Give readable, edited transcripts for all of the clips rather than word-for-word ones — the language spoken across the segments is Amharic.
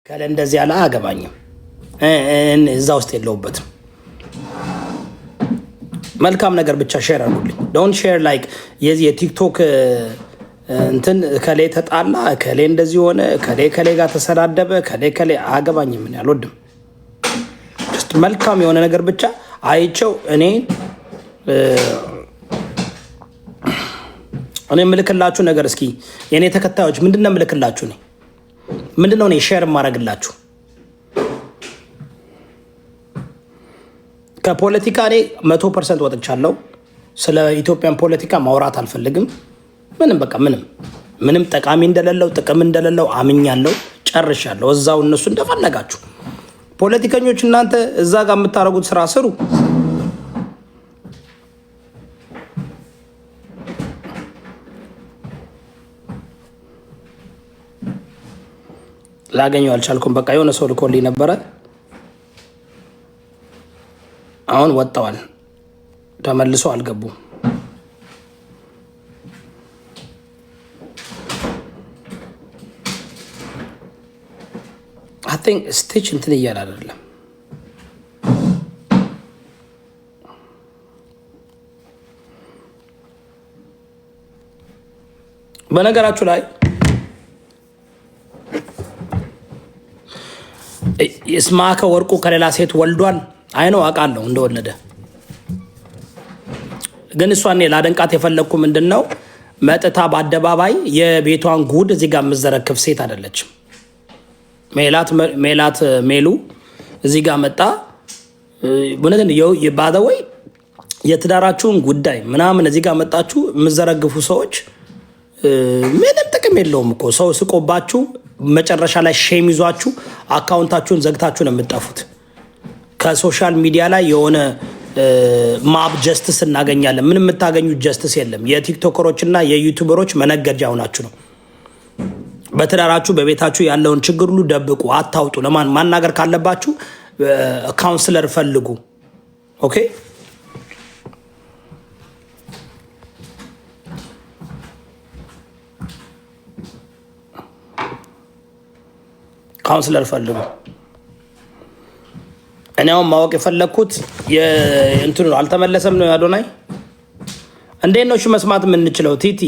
ካለ እንደዚህ ያለ አገባኝም እዛ ውስጥ የለውበትም። መልካም ነገር ብቻ ሼር አድርጉልኝ። ዶንት ሼር ላይክ የዚህ የቲክቶክ እንትን ከሌ ተጣላ ከሌ እንደዚህ ሆነ ከሌ ጋር ተሰዳደበ ከሌ አገባኝም። ምን ያልወድም መልካም የሆነ ነገር ብቻ አይቸው እኔ ምልክላችሁ ነገር እስኪ የኔ ተከታዮች ምንድነው ምልክላችሁ ነው ምንድነው እኔ ሼር ማድረግላችሁ ከፖለቲካ እኔ 100% ወጥቻለሁ። ስለ ኢትዮጵያን ፖለቲካ ማውራት አልፈልግም። ምንም ጠቃሚ እንደሌለው ጥቅም እንደሌለው አምኛለሁ። ጨርሻለሁ። እዛው እነሱ እንደፈለጋችሁ ፖለቲከኞች እናንተ እዛ ጋር የምታረጉት ስራ ስሩ። ላገኘው አልቻልኩም። በቃ የሆነ ሰው ልኮልኝ ነበረ። አሁን ወጣዋል። ተመልሶ አልገቡም። I think ስቲች እንትን እያለ አይደለም። በነገራችሁ ላይ ይስማከ ወርቁ ከሌላ ሴት ወልዷል። አይነው አውቃለሁ እንደወለደ። ግን እሷን ላደንቃት የፈለግኩ ምንድነው መጥታ በአደባባይ የቤቷን ጉድ እዚህ ጋር የምዘረክፍ ሴት አይደለችም። ሜላት ሜሉ እዚህ ጋር መጣ እውነትን ባደወይ የትዳራችሁን ጉዳይ ምናምን እዚህ ጋር መጣችሁ የምዘረግፉ ሰዎች ምንም ጥቅም የለውም እኮ። ሰው ስቆባችሁ መጨረሻ ላይ ሼም ይዟችሁ አካውንታችሁን ዘግታችሁ ነው የምትጠፉት። ከሶሻል ሚዲያ ላይ የሆነ ማብ ጀስትስ እናገኛለን። ምንም የምታገኙት ጀስትስ የለም። የቲክቶከሮች እና የዩቱበሮች መነገጃ ሆናችሁ ነው። በትዳራችሁ በቤታችሁ ያለውን ችግር ሁሉ ደብቁ፣ አታውጡ። ለማን ማናገር ካለባችሁ ካውንስለር ፈልጉ። ኦኬ ካውንስለር ፈልጉ። እኔ አሁን ማወቅ የፈለግኩት እንትኑ አልተመለሰም ነው ያዶናይ። እንዴት ነው እሺ መስማት የምንችለው? ቲቲ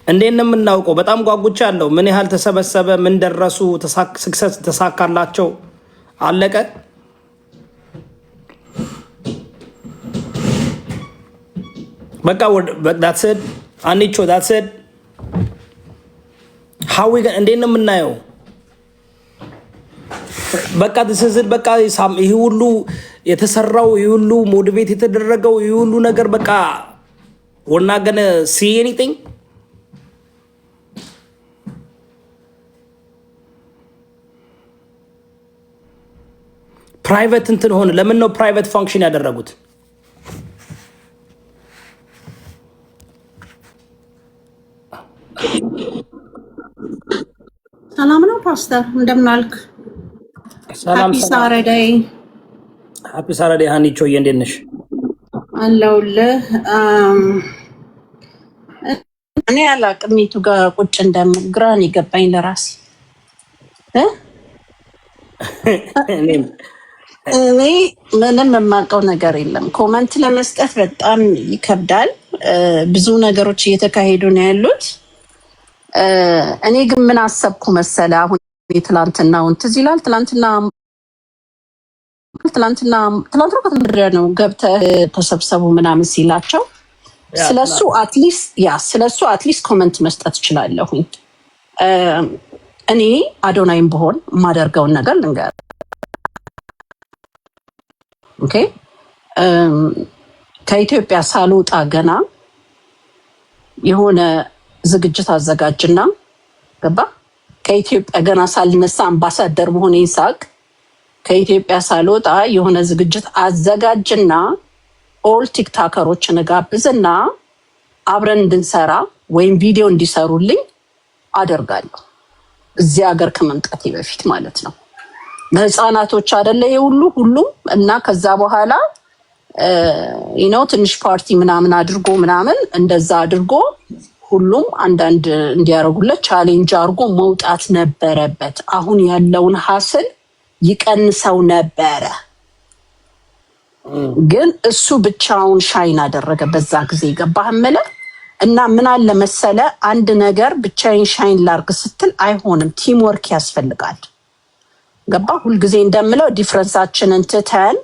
እንዴት ነው የምናውቀው? በጣም ጓጉቻ አለው። ምን ያህል ተሰበሰበ? ምን ደረሱ? ስክሰስ ተሳካላቸው? አለቀ? በቃ that's it አንቺ that's it how we እንዴት ነው የምናየው? በቃ ትስዝል በቃ ይሄ ሁሉ የተሰራው ይሄ ሁሉ ሞቲቬት የተደረገው ይሄ ሁሉ ነገር በቃ we're not gonna see anything. ፕራይቬት እንትን ሆነ። ለምን ነው ፕራይቬት ፋንክሽን ያደረጉት? ሰላም ነው ፓስተር፣ እንደምን አልክ? ሰላም ሳራዳይ ሃፒ ሳራዳይ ሃኒቾ እንዴት ነሽ? አለሁልህ። እኔ አላቅም የቱ ጋር ቁጭ እንደምል ግራን ይገባኝ ለራሴ እኔ ምንም የማውቀው ነገር የለም። ኮመንት ለመስጠት በጣም ይከብዳል። ብዙ ነገሮች እየተካሄዱ ነው ያሉት። እኔ ግን ምን አሰብኩ መሰለ፣ አሁን የትላንትናውን ትዝ ይላል። ትላንትና ነው ገብተህ ተሰብሰቡ ምናምን ሲላቸው ስለሱ አትሊስት ኮመንት መስጠት እችላለሁኝ። እኔ አዶናይም ብሆን የማደርገውን ነገር ልንገር። ኦኬ ከኢትዮጵያ ሳልወጣ ገና የሆነ ዝግጅት አዘጋጅና ገባ። ከኢትዮጵያ ገና ሳልነሳ አምባሳደር መሆኔ ሳቅ ከኢትዮጵያ ሳልወጣ የሆነ ዝግጅት አዘጋጅና ኦል ቲክቶከሮችን ጋብዝና አብረን እንድንሰራ ወይም ቪዲዮ እንዲሰሩልኝ አደርጋለሁ። እዚህ ሀገር ከመምጣቴ በፊት ማለት ነው። ለህፃናቶች አይደለ ሁሉም እና ከዛ በኋላ ትንሽ ፓርቲ ምናምን አድርጎ ምናምን እንደዛ አድርጎ ሁሉም አንዳንድ እንዲያደርጉለት ቻሌንጅ አድርጎ መውጣት ነበረበት። አሁን ያለውን ሀስል ይቀንሰው ነበረ። ግን እሱ ብቻውን ሻይን አደረገ በዛ ጊዜ። ገባህ እምልህ? እና ምን አለ መሰለ አንድ ነገር ብቻዬን ሻይን ላርግ ስትል አይሆንም። ቲም ወርክ ያስፈልጋል። ገባህ? ሁልጊዜ እንደምለው ዲፍረንሳችንን ትተን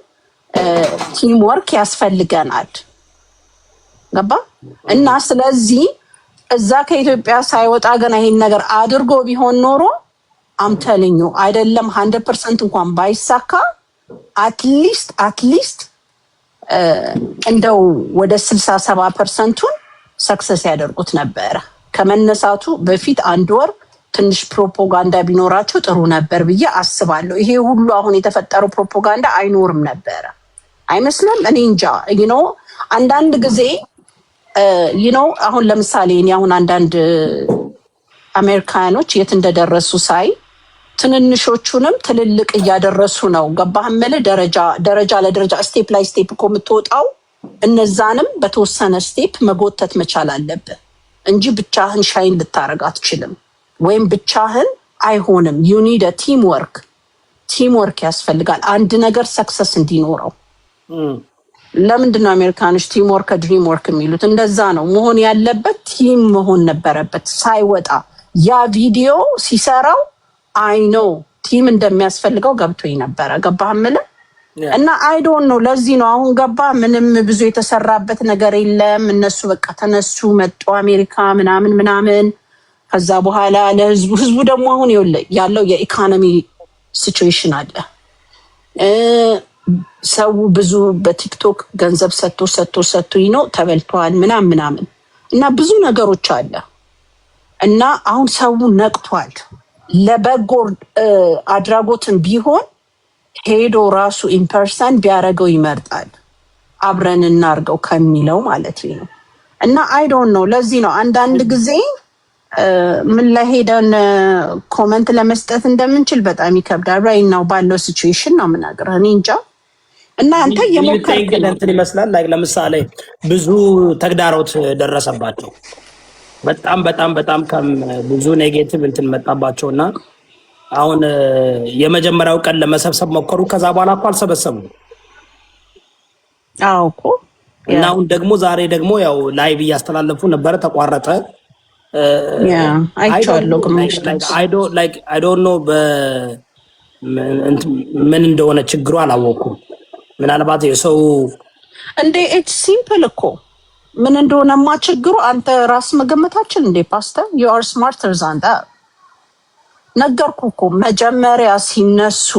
ቲም ወርክ ያስፈልገናል። ገባህ? እና ስለዚህ እዛ ከኢትዮጵያ ሳይወጣ ገና ይሄን ነገር አድርጎ ቢሆን ኖሮ አምተልኙ አይደለም 100% እንኳን ባይሳካ አትሊስት እንደው ወደ 67%ቱን ሰክሰስ ያደርጉት ነበረ። ከመነሳቱ በፊት አንድ ወር ትንሽ ፕሮፓጋንዳ ቢኖራቸው ጥሩ ነበር ብዬ አስባለሁ። ይሄ ሁሉ አሁን የተፈጠረው ፕሮፓጋንዳ አይኖርም ነበረ አይመስልም? እኔ እንጃ። አንዳንድ ጊዜ አሁን ለምሳሌ እኔ አሁን አንዳንድ አሜሪካኖች የት እንደደረሱ ሳይ ትንንሾቹንም ትልልቅ እያደረሱ ነው። ገባህ እምልህ? ደረጃ ለደረጃ ስቴፕ ላይ ስቴፕ እኮ የምትወጣው እነዛንም በተወሰነ ስቴፕ መጎተት መቻል አለብህ እንጂ ብቻህን ሻይን ልታረግ አትችልም። ወይም ብቻህን አይሆንም። ዩ ኒድ ቲም ወርክ ያስፈልጋል አንድ ነገር ሰክሰስ እንዲኖረው። ለምንድን ነው አሜሪካኖች ቲም ወርክ ድሪም ወርክ የሚሉት? እንደዛ ነው መሆን ያለበት። ቲም መሆን ነበረበት ሳይወጣ። ያ ቪዲዮ ሲሰራው አይኖ ቲም እንደሚያስፈልገው ገብቶኝ ነበረ። ገባህ እምልህ? እና አይዶን ነው። ለዚህ ነው አሁን ገባ ምንም ብዙ የተሰራበት ነገር የለም። እነሱ በቃ ተነሱ መጡ አሜሪካ ምናምን። ከዛ በኋላ ለህዝቡ ደግሞ አሁን ያለው የኢኮኖሚ ሲቹዌሽን አለ። ሰው ብዙ በቲክቶክ ገንዘብ ሰጥቶ ተበልቷል ምናምን እና ብዙ ነገሮች አለ እና አሁን ሰው ነቅቷል። ለበጎ አድራጎትን ቢሆን ሄዶ ራሱ ኢንፐርሰን ቢያደርገው ይመርጣል። አብረን እናርገው ከሚለው ማለት ነው። እና አይዶን ነው። ለዚህ ነው አንዳንድ ጊዜ ምን ላይ ሄደን ኮመንት ለመስጠት እንደምንችል በጣም ይከብዳል። ራይት ነው ባለው ሲቹዌሽን ነው የምናገረው። እኔ እንጃ። እና አንተ የሞከርክ እንትን ይመስላል። ለምሳሌ ብዙ ተግዳሮት ደረሰባቸው። በጣም ብዙ ኔጌቲቭ እንትን መጣባቸውና አሁን የመጀመሪያው ቀን ለመሰብሰብ ሞከሩ። ከዛ በኋላ እኮ አልሰበሰቡም። አዎ እኮ። እና አሁን ደግሞ ዛሬ ደግሞ ያው ላይቭ እያስተላለፉ ነበረ፣ ተቋረጠ። አይቻለሁ። አይ ዶንት ኖ ምን እንደሆነ ችግሩ አላወኩም። ምናልባት የሰው እንዴ ኢትስ ሲምፕል እኮ ምን እንደሆነማ ችግሩ አንተ ራስ መገመታችን እንዴ ፓስተር ዩ አር ስማርተር ዛን ዳት። ነገርኩ እኮ መጀመሪያ ሲነሱ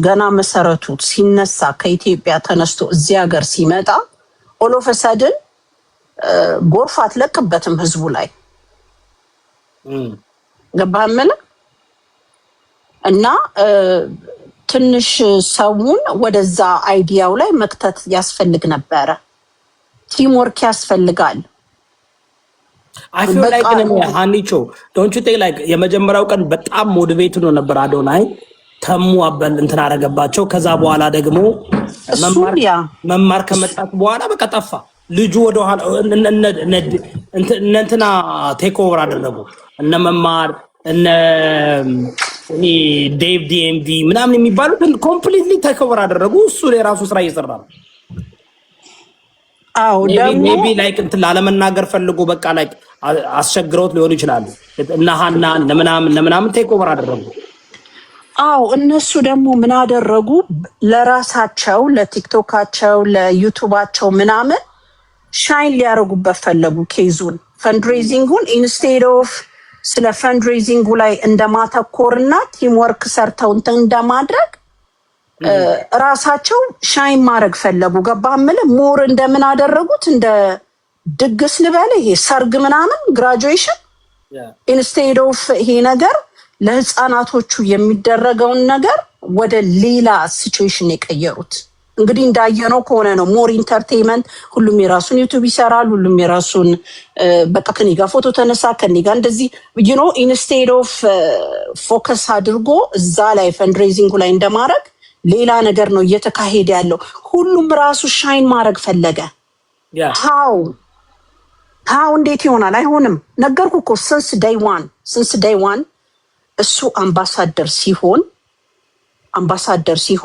ገና መሰረቱ ሲነሳ ከኢትዮጵያ ተነስቶ እዚህ ሀገር ሲመጣ ኦሎፈሰድን ጎርፍ አትለቅበትም ህዝቡ ላይ። ገባህ እምልህ? እና ትንሽ ሰውን ወደዛ አይዲያው ላይ መክተት ያስፈልግ ነበረ። ቲም ወርክ ያስፈልጋል። አይ ፊል ላይክ ሃኒቾ ዶንት ዩ ቲንክ ላይክ የመጀመሪያው ቀን በጣም ሞቲቬት ነው ነበር አዶናይ ተሙ አበል እንትን አደረገባቸው። ከዛ በኋላ ደግሞ መማር ከመጣት በኋላ በቃ ጠፋ ልጁ። ወደ ኋላ እንትና ቴክ ኦቨር አደረጉ። እነ መማር እነ ዴቭ ዲኤምቪ ምናምን የሚባሉትን ኮምፕሊትሊ ቴክ ኦቨር አደረጉ። እሱ የራሱ ስራ እየሰራ ነው። አዎ ደግሞ ሜቢ ላይክ እንትን ላለመናገር ፈልጎ በቃ ላይክ አስቸግረውት ሊሆን ይችላል። እና ሀና ለምናምን ቴክ ኦቨር አደረጉ። አዎ እነሱ ደግሞ ምን አደረጉ? ለራሳቸው ለቲክቶካቸው ለዩቱባቸው ምናምን ሻይን ሊያደርጉበት ፈለጉ። ኬዙን ፈንድሬዚንጉን ኢንስቴድ ኦፍ ስለ ፈንድሬዚንጉ ላይ እንደማተኮርና ቲም ወርክ ሰርተው እንትን እንደማድረግ ራሳቸው ሻይን ማድረግ ፈለጉ። ገባ እምልህ? ሞር እንደምን አደረጉት? እንደ ድግስ ልበል፣ ይሄ ሰርግ ምናምን ግራጁዌሽን ኢንስቴድ ኦፍ ይሄ ነገር ለህፃናቶቹ የሚደረገውን ነገር ወደ ሌላ ሲቹዌሽን የቀየሩት። እንግዲህ እንዳየነው ከሆነ ነው ሞር ኢንተርቴንመንት። ሁሉም የራሱን ዩቱብ ይሰራል። ሁሉም የራሱን በቃ ከኔ ጋር ፎቶ ተነሳ ከኔ ጋር እንደዚህ ኢንስቴድ ኦፍ ፎከስ አድርጎ እዛ ላይ ፈንድሬዚንጉ ላይ እንደማድረግ ሌላ ነገር ነው እየተካሄደ ያለው። ሁሉም ራሱ ሻይን ማድረግ ፈለገ። ሃው እንዴት ይሆናል? አይሆንም። ነገርኩ እኮ since day one እሱ አምባሳደር ሲሆን